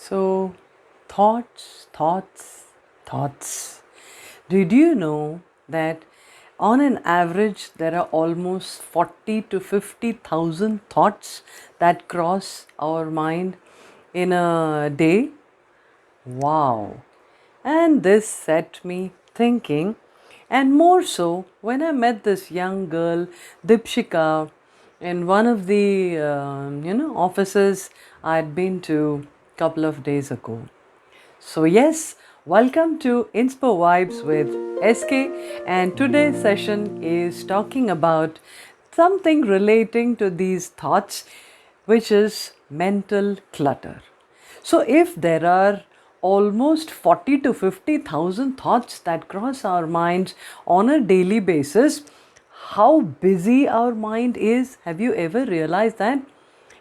So, thoughts, thoughts, thoughts. Did you know that on an average there are almost 40 to 50,000 thoughts that cross our mind in a day? Wow. And this set me thinking, and more so when I met this young girl, Dipshika, in one of the offices I'd been to a couple of days ago. So, yes, welcome to Inspo Vibes with SK, and today's session is talking about something relating to these thoughts, which is mental clutter. So, if there are almost 40 to 50,000 thoughts that cross our minds on a daily basis, how busy our mind is, have you ever realized that?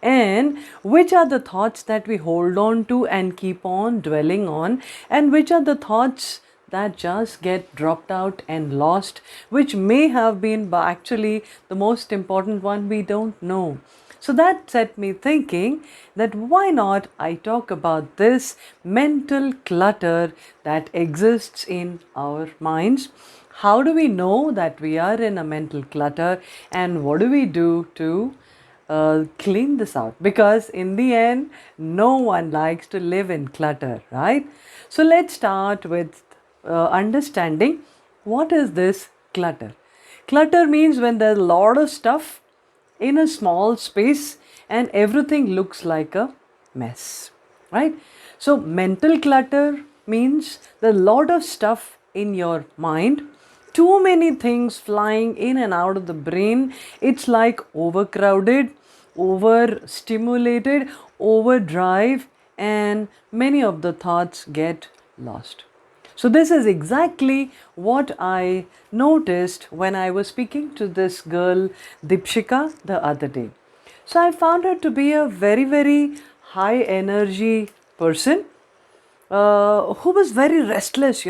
And which are the thoughts that we hold on to and keep on dwelling on, and which are the thoughts that just get dropped out and lost, which may have been actually the most important one, we don't know. So that set me thinking that why not I talk about this mental clutter that exists in our minds. How do we know that we are in a mental clutter, and what do we do to clean this out? Because in the end, no one likes to live in clutter, right? So let's start with understanding what is this clutter. Clutter means when there's a lot of stuff in a small space and everything looks like a mess, right? So mental clutter means the lot of stuff in your mind, too many things flying in and out of the brain. It's like overcrowded, overstimulated, overdrive, and many of the thoughts get lost. So, this is exactly what I noticed when I was speaking to this girl, Dipshika, the other day. So, I found her to be a very, very high energy person who was very restless.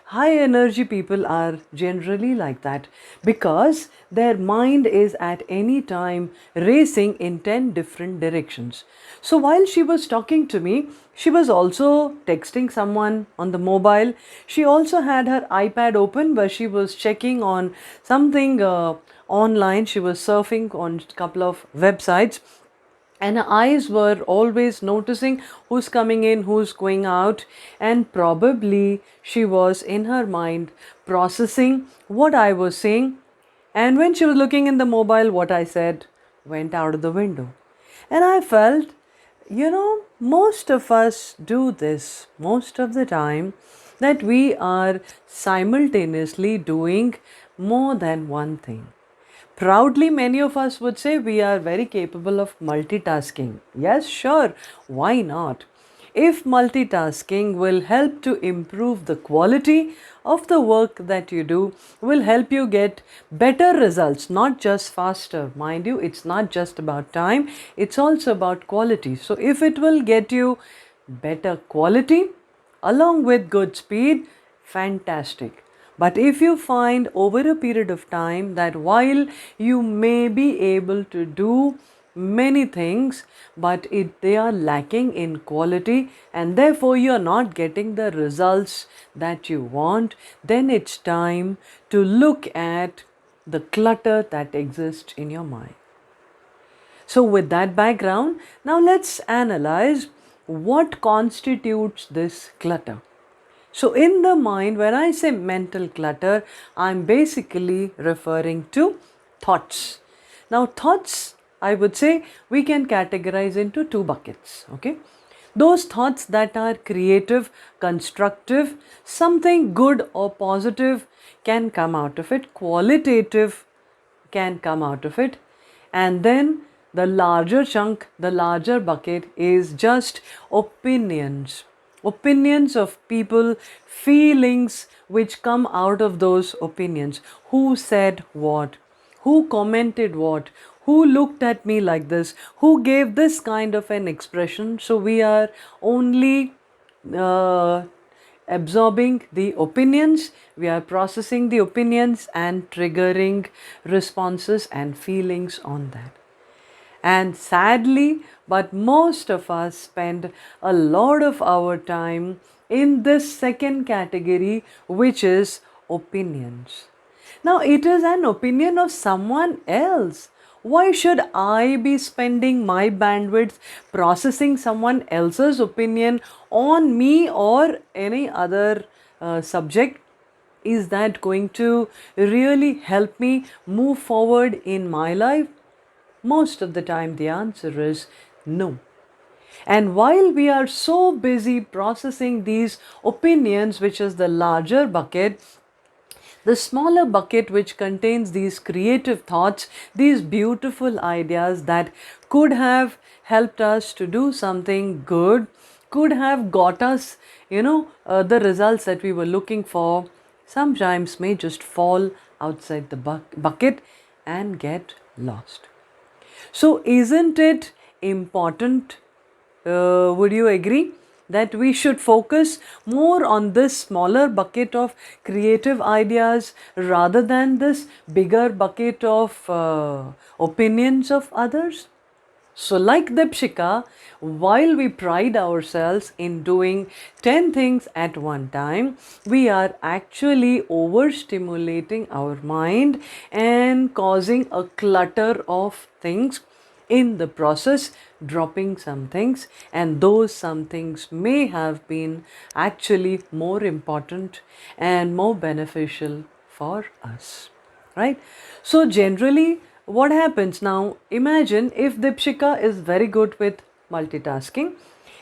High energy people are generally like that because their mind is at any time racing in 10 different directions. So while she was talking to me, she was also texting someone on the mobile. She also had her iPad open where she was checking on something online. She was surfing on a couple of websites, and her eyes were always noticing who's coming in, who's going out, and probably she was in her mind processing what I was saying. And when she was looking in the mobile, what I said went out of the window. And I felt, most of us do this most of the time, that we are simultaneously doing more than one thing. Proudly, many of us would say we are very capable of multitasking. Yes, sure, why not? If multitasking will help to improve the quality of the work that you do, will help you get better results, not just faster. Mind you, it's not just about time, it's also about quality. So, if it will get you better quality along with good speed, fantastic. But if you find over a period of time that while you may be able to do many things, but they are lacking in quality and therefore you are not getting the results that you want, then it's time to look at the clutter that exists in your mind. So, with that background, now let's analyze what constitutes this clutter. So, in the mind, when I say mental clutter, I'm basically referring to thoughts. Now, thoughts, I would say, we can categorize into two buckets. Okay, those thoughts that are creative, constructive, something good or positive can come out of it, qualitative can come out of it, and then the larger chunk, the larger bucket is just opinions. Opinions of people, feelings which come out of those opinions. Who said what? Who commented what? Who looked at me like this? Who gave this kind of an expression? So we are only uh, absorbing the opinions, we are processing the opinions and triggering responses and feelings on that. And sadly, but most of us spend a lot of our time in this second category, which is opinions. Now, it is an opinion of someone else. Why should I be spending my bandwidth processing someone else's opinion on me or any other subject? Is that going to really help me move forward in my life? Most of the time, the answer is no. And while we are so busy processing these opinions, which is the larger bucket, the smaller bucket, which contains these creative thoughts, these beautiful ideas that could have helped us to do something good, could have got us, the results that we were looking for, sometimes may just fall outside the bucket and get lost. So, isn't it important? Would you agree that we should focus more on this smaller bucket of creative ideas rather than this bigger bucket of opinions of others? So, like Dipshika, while we pride ourselves in doing 10 things at one time, we are actually overstimulating our mind and causing a clutter of things, in the process dropping some things, and those some things may have been actually more important and more beneficial for us, right? So generally, what happens now, imagine if Dipshika is very good with multitasking,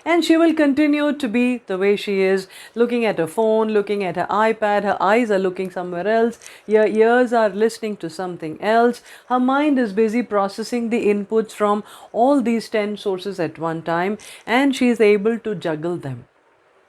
and she will continue to be the way she is, looking at her phone, looking at her iPad, her eyes are looking somewhere else, her ears are listening to something else, her mind is busy processing the inputs from all these 10 sources at one time, and she is able to juggle them.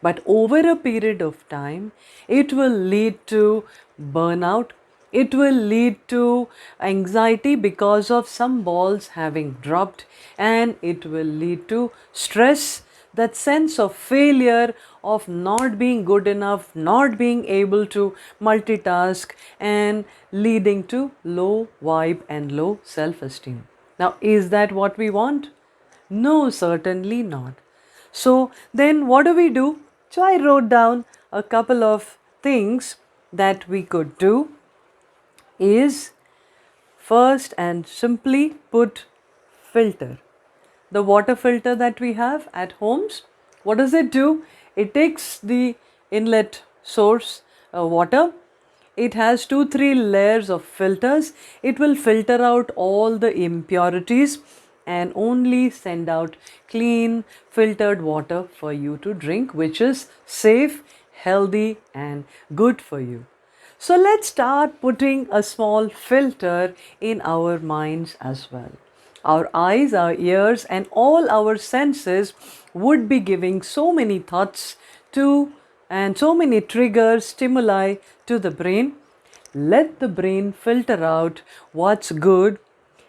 But over a period of time, it will lead to burnout. It will lead to anxiety because of some balls having dropped, and it will lead to stress, that sense of failure, of not being good enough, not being able to multitask, and leading to low vibe and low self esteem. Now, is that what we want? No, certainly not. So then what do we do? So I wrote down a couple of things that we could do is first and simply put filter. The water filter that we have at homes, what does it do? It takes the inlet source water. It has 2-3 layers of filters. It will filter out all the impurities and only send out clean filtered water for you to drink, which is safe, healthy and good for you. So let's start putting a small filter in our minds as well. Our eyes, our ears, and all our senses would be giving so many thoughts to and so many triggers, stimuli to the brain. Let the brain filter out what's good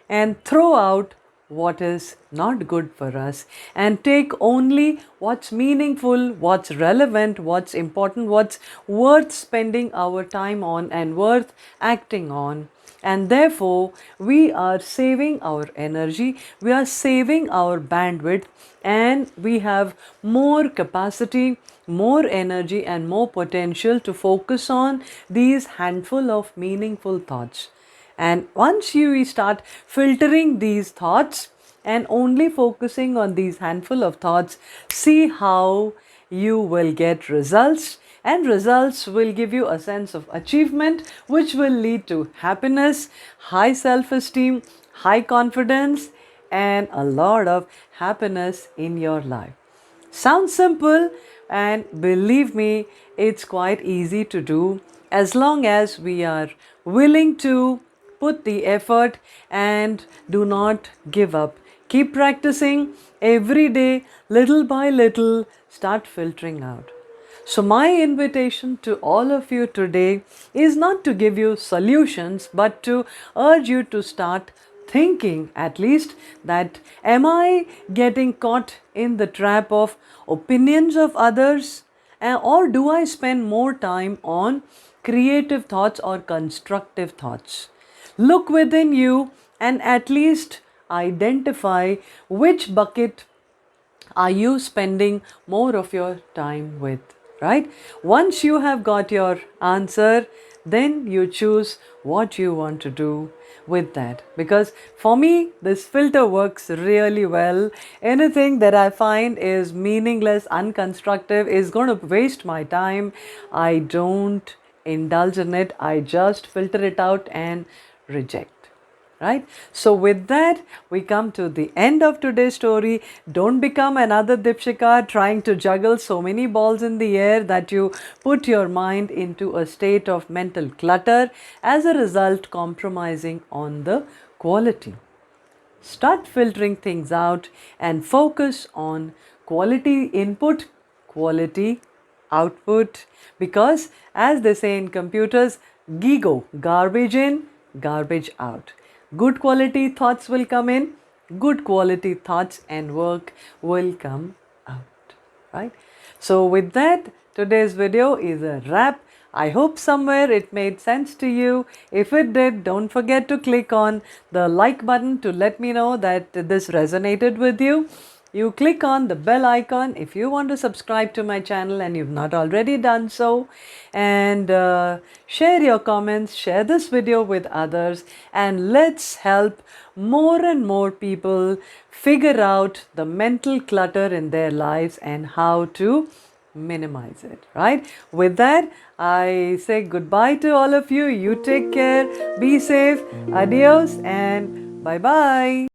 and throw out what is not good for us, and take only what's meaningful, what's relevant, what's important, what's worth spending our time on and worth acting on. And therefore, we are saving our energy, we are saving our bandwidth, and we have more capacity, more energy, and more potential to focus on these handful of meaningful thoughts. And once you start filtering these thoughts and only focusing on these handful of thoughts, see how you will get results, and results will give you a sense of achievement, which will lead to happiness, high self-esteem, high confidence, and a lot of happiness in your life. Sounds simple, and believe me, it's quite easy to do as long as we are willing to put the effort and do not give up. Keep practicing every day, little by little, start filtering out. So, my invitation to all of you today is not to give you solutions, but to urge you to start thinking at least that, am I getting caught in the trap of opinions of others? Or do I spend more time on creative thoughts or constructive thoughts? Look within you and at least identify which bucket are you spending more of your time with, right? Once you have got your answer, then you choose what you want to do with that. Because for me, this filter works really well. Anything that I find is meaningless, unconstructive, is going to waste my time, I don't indulge in it. I just filter it out and reject. Right? So, with that, we come to the end of today's story. Don't become another Dipshika trying to juggle so many balls in the air that you put your mind into a state of mental clutter, as a result, compromising on the quality. Start filtering things out and focus on quality input, quality output. Because, as they say in computers, GIGO, garbage in, garbage out. Good quality thoughts will come in, good quality thoughts and work will come out. Right? So, with that, today's video is a wrap. I hope somewhere it made sense to you. If it did, don't forget to click on the like button to let me know that this resonated with you. You click on the bell icon if you want to subscribe to my channel and you've not already done so. And share your comments, share this video with others, and let's help more and more people figure out the mental clutter in their lives and how to minimize it, right? With that, I say goodbye to all of you. You take care, be safe, adios, and bye bye.